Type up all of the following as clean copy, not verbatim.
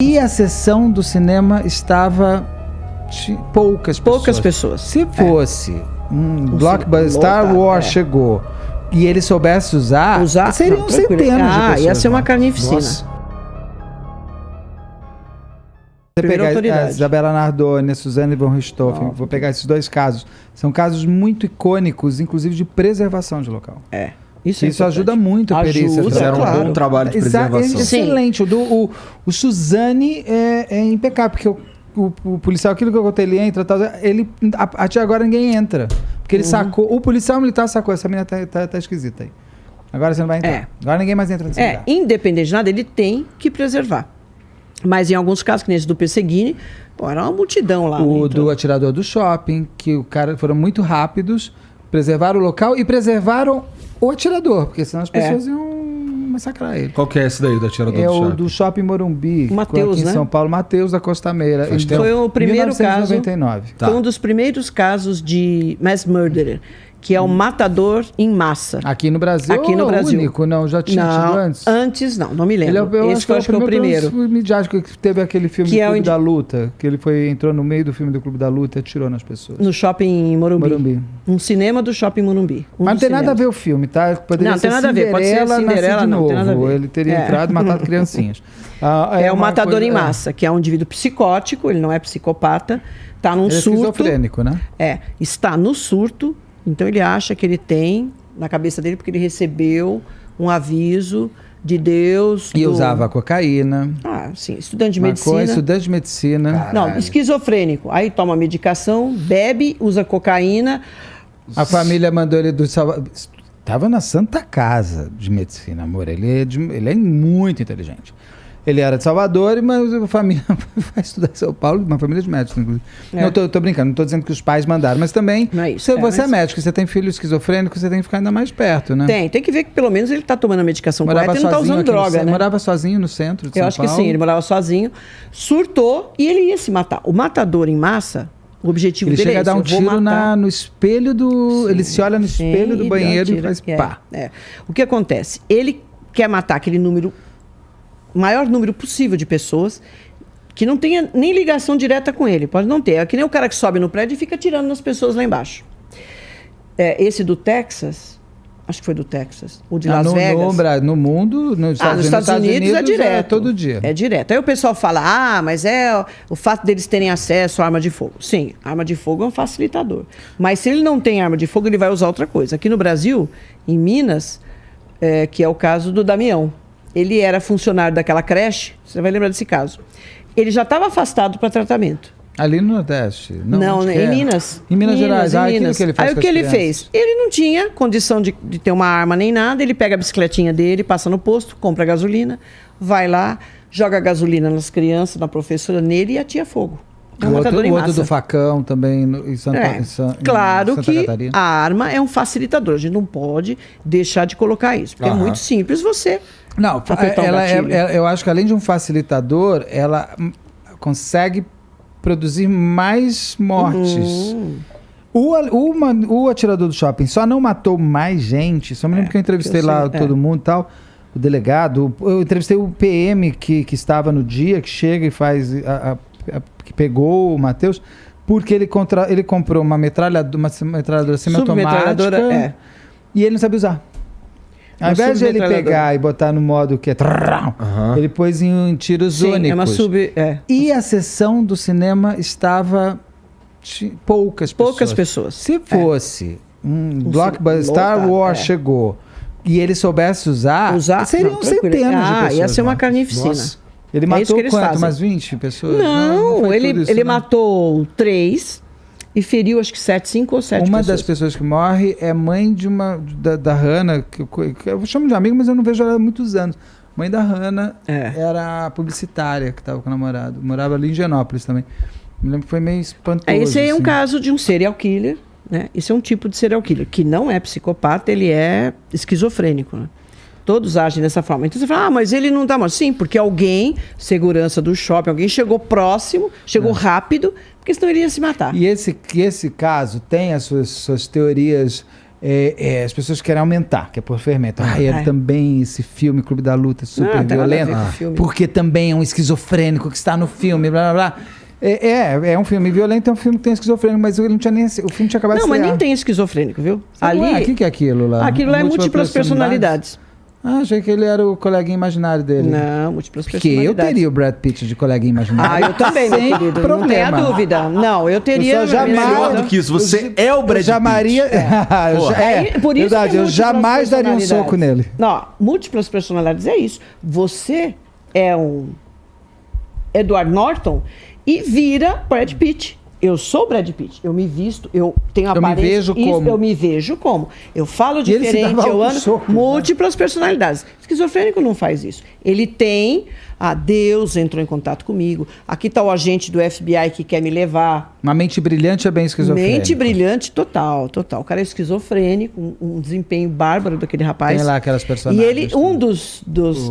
E a sessão do cinema estava poucas pessoas. Se fosse um blockbuster, Star Wars chegou e ele soubesse usar seriam centenas de pessoas. Ia ser uma carnificina. Você pegar a Isabella Nardoni, a Suzanne von Richthofen, vou pegar esses dois casos. São casos muito icônicos, inclusive de preservação de local. Isso ajuda muito a perícia. Fizeram um bom trabalho de preservação. Excelente. O Suzanne é impecável, porque o policial, aquilo que eu contei, ele entra, ele até agora ninguém entra. Porque ele sacou, o policial militar sacou, essa menina tá esquisita aí. Agora você não vai entrar. Agora ninguém mais entra nesse lugar. Independente de nada, ele tem que preservar. Mas em alguns casos, que nem esse do Pesseguini, era uma multidão lá. Do atirador do shopping, que o cara foram muito rápidos, preservaram o local e preservaram o atirador, porque senão as pessoas iam massacrar ele. Qual que é esse daí, do atirador do shopping? É o do Shopping Morumbi, Mateus, aqui em São Paulo, Mateus da Costameira. Foi o primeiro 1999. Foi um dos primeiros casos de mass murderer, que é o matador em massa. Aqui no Brasil? Aqui no Brasil. Único? Não, já tinha tido antes? Antes não me lembro. Esse foi, acho que foi o primeiro. Midiático que teve aquele filme do Clube da Luta, que ele entrou no meio do filme do Clube da Luta e atirou nas pessoas. No Shopping Morumbi. Um cinema do Shopping Morumbi. Mas não tem nada a ver o filme, tá? Poderia não, tem nada a ver. Pode ser Cinderela, de não novo. Tem nada a ver. Ele teria entrado e matado criancinhas. É o matador em massa, que é um indivíduo psicótico, ele não é psicopata, está num surto. É esquizofrênico, né? Está no surto. Então ele acha que ele tem na cabeça dele porque ele recebeu um aviso de Deus. E usava cocaína. Sim, estudante de medicina. Estudante de medicina. Caralho. Não, esquizofrênico. Aí toma medicação, bebe, usa cocaína. A família mandou ele do Salvador. Estava na Santa Casa de Medicina, amor. Ele é muito inteligente. Ele era de Salvador, mas a família vai estudar em São Paulo, uma família de médicos, inclusive. Não, tô brincando, não tô dizendo que os pais mandaram, mas também, se você é médico, você tem filho esquizofrênico, você tem que ficar ainda mais perto, né? Tem que ver que pelo menos ele tá tomando a medicação correta e não tá usando droga, né? Morava sozinho no centro de São Paulo? Eu acho que sim, ele morava sozinho, surtou e ele ia se matar. O matador em massa, o objetivo dele é esse. Ele chega a dar um tiro no espelho do... Sim, ele se olha no espelho do banheiro e faz pá. O que acontece? Ele quer matar aquele maior número possível de pessoas que não tenha nem ligação direta com ele. Pode não ter. É que nem o cara que sobe no prédio e fica atirando nas pessoas lá embaixo. Esse do Texas, acho que foi do Texas, o de Las Vegas. No mundo, nos Estados Unidos é direto. É todo dia. É direto. Aí o pessoal fala, mas o fato deles terem acesso à arma de fogo. Sim, arma de fogo é um facilitador. Mas se ele não tem arma de fogo, ele vai usar outra coisa. Aqui no Brasil, em Minas, que é o caso do Damião. Ele era funcionário daquela creche, você vai lembrar desse caso. Ele já estava afastado para tratamento. Ali no Nordeste? Não, em Minas. Em Minas Gerais. Aquilo que ele faz. Aí o que ele fez? Ele não tinha condição de ter uma arma nem nada, ele pega a bicicletinha dele, passa no posto, compra gasolina, vai lá, joga gasolina nas crianças, na professora, nele e atia fogo. O outro do facão também em Santa Claro que Catarina. A arma é um facilitador. A gente não pode deixar de colocar isso. Porque é muito simples você... Não, eu acho que além de um facilitador, ela consegue produzir mais mortes. O atirador do shopping só não matou mais gente. Só me lembro que eu entrevistei todo mundo e tal. O delegado. Eu entrevistei o PM que estava no dia, que chega e faz... que pegou o Mateus, porque ele comprou uma metralhadora semiautomática e ele não sabe usar. Ao invés de ele pegar e botar no modo que é... Ele pôs em tiros únicos. E a sessão do cinema estava poucas pessoas. Se fosse um blockbuster, Star Wars chegou e ele soubesse usar seriam centenas de pessoas. Ia ser uma carnificina. Nossa. Ele matou quanto? Umas 20 pessoas? Não ele ele matou 3 e feriu acho que 5 ou 7 pessoas. Uma das pessoas que morre é mãe da Hannah, que eu chamo de amiga, mas eu não vejo ela há muitos anos. Mãe da Hannah era publicitária que estava com o namorado. Morava ali em Genópolis também. Me lembro que foi meio espantoso. Esse aí é um caso de um serial killer, né? Esse é um tipo de serial killer, que não é psicopata, ele é esquizofrênico, né? Todos agem dessa forma. Então você fala, mas ele não está morto. Sim, porque alguém, segurança do shopping, alguém chegou próximo, chegou rápido, porque senão ele ia se matar. E esse caso tem as suas teorias as pessoas querem aumentar, que é por fermento. Também esse filme, Clube da Luta, super violento, porque também é um esquizofrênico que está no filme, blá, blá, blá. É um filme violento, é um filme que tem esquizofrênico, mas ele não tinha nem... O filme tinha acabado de estrear. Não, mas nem tem esquizofrênico, viu? O que é aquilo lá? Aquilo lá é múltiplas personalidades. Achei que ele era o coleguinha imaginário dele. Não, múltiplas personalidades. Porque eu teria o Brad Pitt de coleguinha imaginário. Eu também, meu querido. Problema. Não tenha dúvida. Não, eu teria... Melhor do que isso, você é o Brad Pitt. Por isso verdade, eu jamais daria um soco nele. Não, múltiplas personalidades é isso. Você é um Edward Norton e vira Brad Pitt. Eu sou o Brad Pitt, eu me visto, eu tenho aparência... Eu me vejo como. Eu falo diferente, eu ando... Múltiplas personalidades. Esquizofrênico não faz isso. Ele tem... Deus entrou em contato comigo. Aqui está o agente do FBI que quer me levar. Uma mente brilhante é bem esquizofrênico. Mente brilhante, total. O cara é esquizofrênico, um desempenho bárbaro daquele rapaz. Tem lá aquelas personagens. E ele,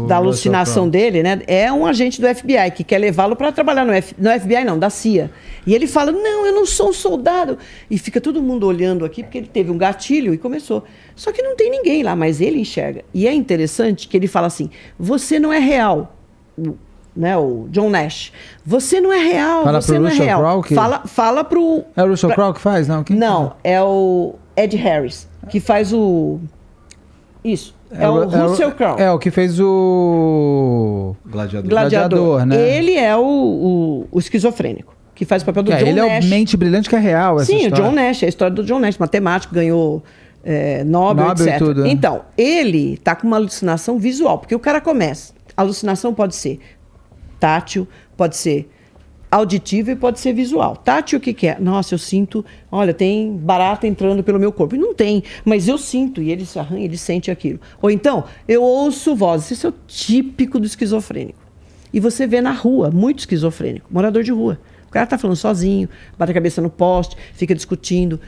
da alucinação dele, né, é um agente do FBI que quer levá-lo para trabalhar no FBI, não, da CIA. E ele fala, não, eu não sou um soldado. E fica todo mundo olhando aqui, porque ele teve um gatilho e começou. Só que não tem ninguém lá, mas ele enxerga. E é interessante que ele fala assim, você não é real. O John Nash. Você não é real, você não é real. Fala pro... É o Russell Crowe que faz, não? Não, é o Ed Harris, que faz o... Isso, é o Russell Crowe. É o que fez o... Gladiador, né? Ele é o esquizofrênico, que faz o papel do John Nash. Ele é o mente brilhante que é real, essa história. Sim, o John Nash, é a história do John Nash, matemático, ganhou... Nobel, etc. E tudo, né? Então, ele tá com uma alucinação visual, porque o cara começa... A alucinação pode ser tátil, pode ser auditiva e pode ser visual. Tátil, o que é? Nossa, eu sinto, olha, tem barata entrando pelo meu corpo. E não tem, mas eu sinto. E ele se arranha, ele sente aquilo. Ou então, eu ouço vozes. Isso é o típico do esquizofrênico. E você vê na rua, muito esquizofrênico, morador de rua. O cara tá falando sozinho, bate a cabeça no poste, fica discutindo.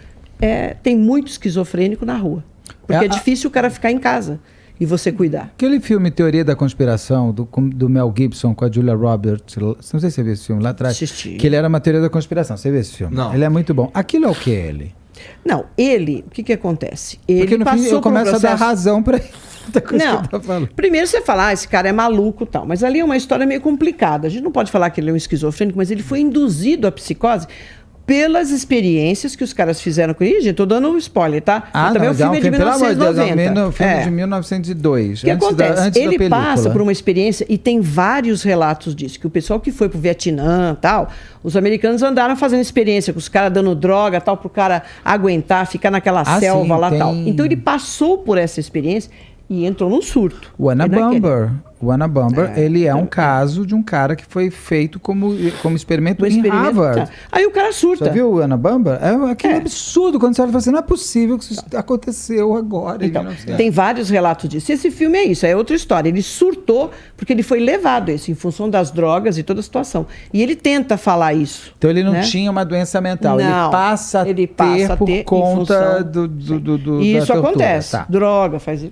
Tem muito esquizofrênico na rua. Porque é difícil o cara ficar em casa. E você cuidar. Aquele filme Teoria da Conspiração, do Mel Gibson com a Julia Roberts, não sei se você viu esse filme lá atrás. Assisti. Que ele era uma teoria da conspiração. Você viu esse filme? Não. Ele é muito bom. Aquilo é o que ele? Não, ele... O que acontece? Ele porque no fim eu começo a dar razão para ele. Não, primeiro você fala, esse cara é maluco e tal. Mas ali é uma história meio complicada. A gente não pode falar que ele é um esquizofrênico, mas ele foi induzido à psicose pelas experiências que os caras fizeram com ele. Gente, tô dando um spoiler, tá? Também o filme é de 1990. O filme de 1902. O que acontece? Ele passa por uma experiência, e tem vários relatos disso, que o pessoal que foi pro Vietnã tal, os americanos andaram fazendo experiência com os caras dando droga tal, pro cara aguentar, ficar naquela selva lá tal. Então ele passou por essa experiência e entrou num surto. O Anna Bumber, ele é um caso de um cara que foi feito como experimento em Harvard. Aí o cara surta. Você viu o Anna Bumber? É aquele absurdo quando você olha e fala assim, não é possível que isso aconteceu agora. Então, tem vários relatos disso. Esse filme é isso, é outra história. Ele surtou porque ele foi levado a isso, em função das drogas e toda a situação. E ele tenta falar isso. Então ele não tinha uma doença mental, não, ele passa a ter por conta e isso acontece. Droga, faz isso.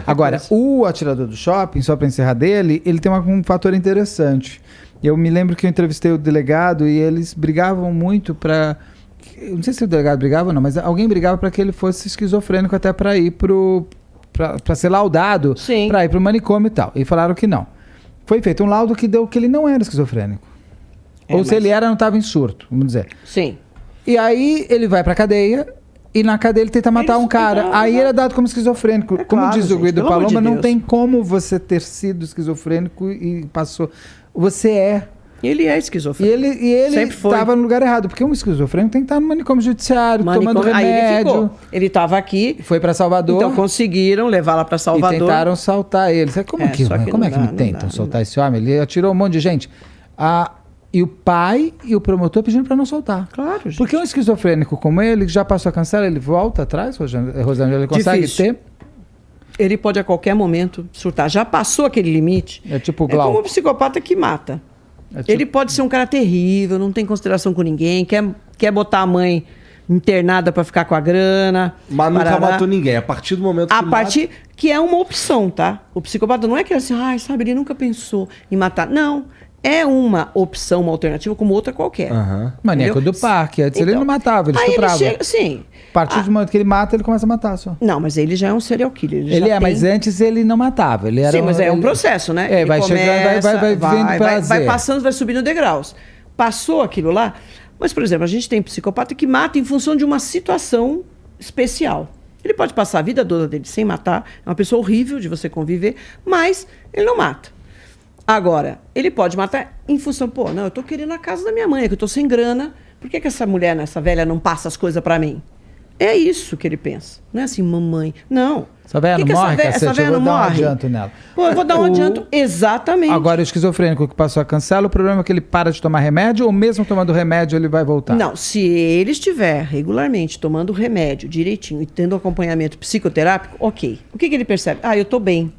Agora, o Atirador do Shopping, só para encerrar dele, ele tem um fator interessante. Eu me lembro que eu entrevistei o delegado e eles brigavam muito para... Não sei se o delegado brigava ou não, mas alguém brigava para que ele fosse esquizofrênico até para ir para ser laudado, para ir para o manicômio e tal. E falaram que não. Foi feito um laudo que deu que ele não era esquizofrênico. Ou se ele era, não estava em surto, vamos dizer. Sim. E aí ele vai para a cadeia... E na cadeia ele tenta matar um cara. Aí ele é dado como esquizofrênico. Como diz o Guido Paloma, não tem como você ter sido esquizofrênico e passou. Você é. Ele é esquizofrênico. E ele estava no lugar errado. Porque um esquizofrênico tem que estar no manicômio judiciário, tomando remédio. Aí ele ficou. Ele estava aqui. Foi para Salvador. Então conseguiram levar lá para Salvador. E tentaram soltar ele. Como é que me tentam soltar esse homem? Ele atirou um monte de gente. E o pai e o promotor pedindo para não soltar. Claro, gente. Porque um esquizofrênico como ele, que já passou a cancela, ele volta atrás, Rosângela, ele consegue ter? Ele pode a qualquer momento surtar. Já passou aquele limite. É tipo Glauco. É como um psicopata que mata. Ele pode ser um cara terrível, não tem consideração com ninguém, quer botar a mãe internada para ficar com a grana. Mas nunca matou ninguém. A partir do momento que é uma opção, tá? O psicopata não é que assim, sabe, ele nunca pensou em matar. Não. é uma opção, uma alternativa como outra qualquer. Maníaco do parque. Antes ele não matava, ele estuprava. Sim. A partir do momento que ele mata, ele começa a matar só. Não, mas ele já é um serial killer. Mas antes ele não matava. Ele era mas é um processo, né? Vai começa, chegando, vai passando, vai subindo degraus. Passou aquilo lá. Mas, por exemplo, a gente tem psicopata que mata em função de uma situação especial. Ele pode passar a vida toda dele sem matar. É uma pessoa horrível de você conviver, mas ele não mata. Agora, ele pode matar em função, eu tô querendo a casa da minha mãe, que eu tô sem grana. Por que essa mulher, essa velha, não passa as coisas para mim? É isso que ele pensa. Não é assim, mamãe. Não. Essa velha não morre, essa velha não morre. Eu vou dar um adianto nela. Eu vou dar um adianto, exatamente. Agora, o esquizofrênico que passou a cancela, o problema é que ele para de tomar remédio ou mesmo tomando remédio ele vai voltar? Não, se ele estiver regularmente tomando remédio direitinho e tendo acompanhamento psicoterápico, ok. O que ele percebe? Eu tô bem.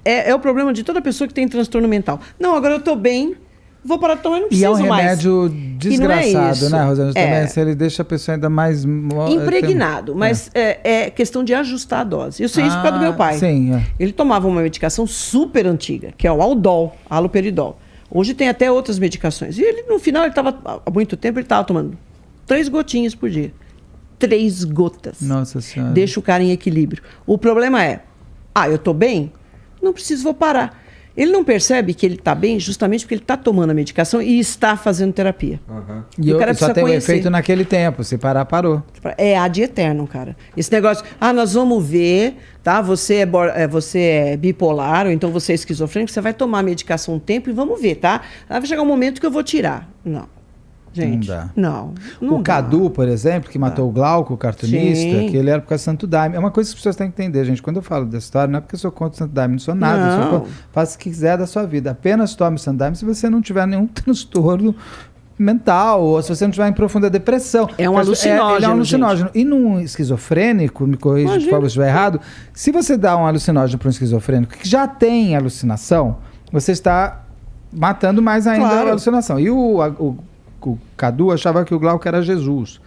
É o problema de toda pessoa que tem transtorno mental. Não, agora eu tô bem, vou parar de tomar, não preciso mais. E é um remédio desgraçado, né, Rosângela? Também, se ele deixa a pessoa ainda mais... Impregnado, mas é questão de ajustar a dose. Eu sei isso por causa do meu pai. Sim, Ele tomava uma medicação super antiga, que é o Aldol, haloperidol. Hoje tem até outras medicações. E ele, no final, há muito tempo, ele estava tomando 3 gotinhas por dia. 3 gotas. Nossa Senhora. Deixa o cara em equilíbrio. O problema é, eu tô bem? Não preciso, vou parar. Ele não percebe que ele está bem justamente porque ele está tomando a medicação e está fazendo terapia. E o cara só tem um efeito naquele tempo. Se parar, parou. É ad eternum, cara. Esse negócio, nós vamos ver, tá? Você é bipolar, ou então você é esquizofrênico, você vai tomar a medicação um tempo e vamos ver, tá? Vai chegar um momento que eu vou tirar. Não. Gente, não o Cadu, por exemplo, que matou o Glauco, o cartunista, que ele era por causa do Santo Daime. É uma coisa que as pessoas têm que entender, gente. Quando eu falo dessa história, não é porque eu sou contra o Santo Daime, não sou nada. Faça o que quiser da sua vida. Apenas tome o Santo Daime se você não tiver nenhum transtorno mental, ou se você não tiver em profunda depressão. É um alucinógeno. Ele é um alucinógeno. Gente. E num esquizofrênico, me corrija por favor se estiver errado, se você dá um alucinógeno para um esquizofrênico que já tem alucinação, você está matando mais ainda a alucinação. E o Cadu achava que o Glauco era Jesus.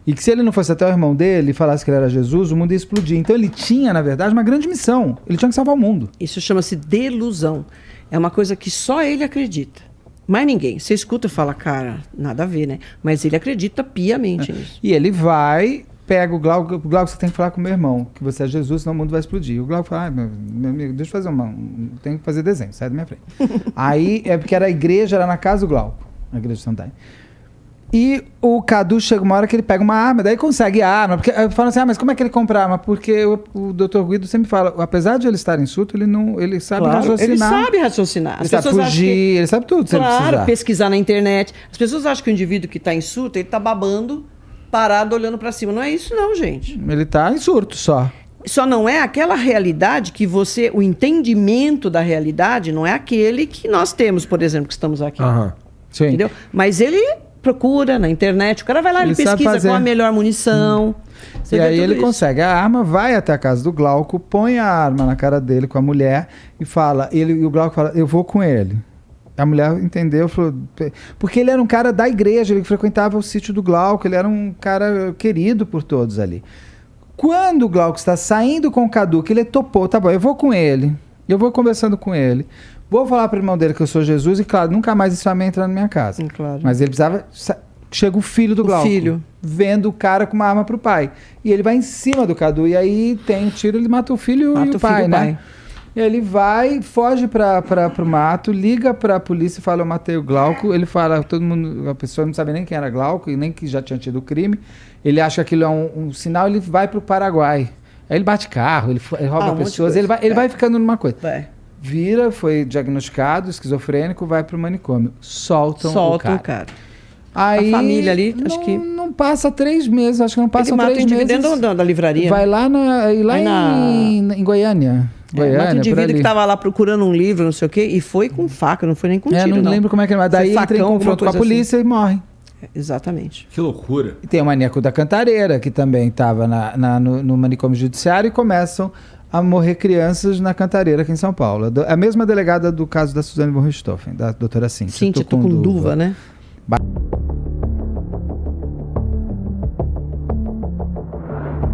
E que se ele não fosse até o irmão dele e falasse que ele era Jesus, o mundo ia explodir. Então ele tinha, na verdade, uma grande missão. Ele tinha que salvar o mundo. Isso chama-se delusão. É uma coisa que só ele acredita. Mais ninguém. Você escuta e fala, cara, nada a ver, né? Mas ele acredita piamente nisso. E ele vai, pega o Glauco, você tem que falar com o meu irmão, que você é Jesus, senão o mundo vai explodir. E o Glauco fala, meu amigo, deixa eu fazer tenho que fazer desenho, sai da minha frente. Aí, porque era a igreja, era na casa do Glauco. Na igreja de Santa Daime. E o Cadu chega uma hora que ele pega uma arma, daí consegue a arma. Porque falam assim, mas como é que ele compra a arma? Porque o Dr. Guido sempre fala, apesar de ele estar em surto, ele sabe raciocinar. Ele sabe raciocinar. Ele sabe fugir, ele sabe tudo. Claro, pesquisar na internet. As pessoas acham que o indivíduo que está em surto, ele está babando, parado, olhando para cima. Não é isso não, gente. Ele está em surto só. Só não é aquela realidade que o entendimento da realidade não é aquele que nós temos, por exemplo, que estamos aqui. Sim. Entendeu? Mas ele procura na internet, o cara vai lá, ele pesquisa qual a melhor munição. E aí ele consegue a arma, vai até a casa do Glauco, põe a arma na cara dele com a mulher e fala, e o Glauco fala, eu vou com ele. A mulher entendeu, falou, porque ele era um cara da igreja, ele frequentava o sítio do Glauco, ele era um cara querido por todos ali. Quando o Glauco está saindo com o Cadu, que ele topou, tá bom, eu vou com ele, eu vou conversando com ele. Vou falar para o irmão dele que eu sou Jesus e, claro, nunca mais esse homem entra na minha casa. Claro. Mas ele precisava... Chega o filho do Glauco. Vendo o cara com uma arma pro pai. E ele vai em cima do Cadu. E aí tem um tiro, ele mata o filho e o pai, né? E ele vai, foge pro mato, liga pra polícia e fala, eu matei o Glauco. Ele fala, todo mundo, a pessoa não sabe nem quem era Glauco e nem que já tinha tido o crime. Ele acha que aquilo é um sinal, ele vai pro Paraguai. Aí ele bate carro, ele rouba pessoas, ele vai ficando numa coisa. Vira, foi diagnosticado, esquizofrênico, vai pro manicômio. Soltam o cara. Aí, a família ali, acho que... Não passa 3 meses, acho que não passam 3 meses. Ele mata o da livraria. Vai lá, em Goiânia. Mata o indivíduo que estava lá procurando um livro, não sei o quê, e foi com faca, não foi nem com tiro, não lembro como é que é, mas daí entra em confronto com a polícia e morre. Exatamente. Que loucura. E tem o maníaco da Cantareira, que também estava no manicômio judiciário, e começam a morrer crianças na Cantareira, aqui em São Paulo. A mesma delegada do caso da Suzane von Richthofen, da doutora Cíntia. Cíntia Tucunduva, né?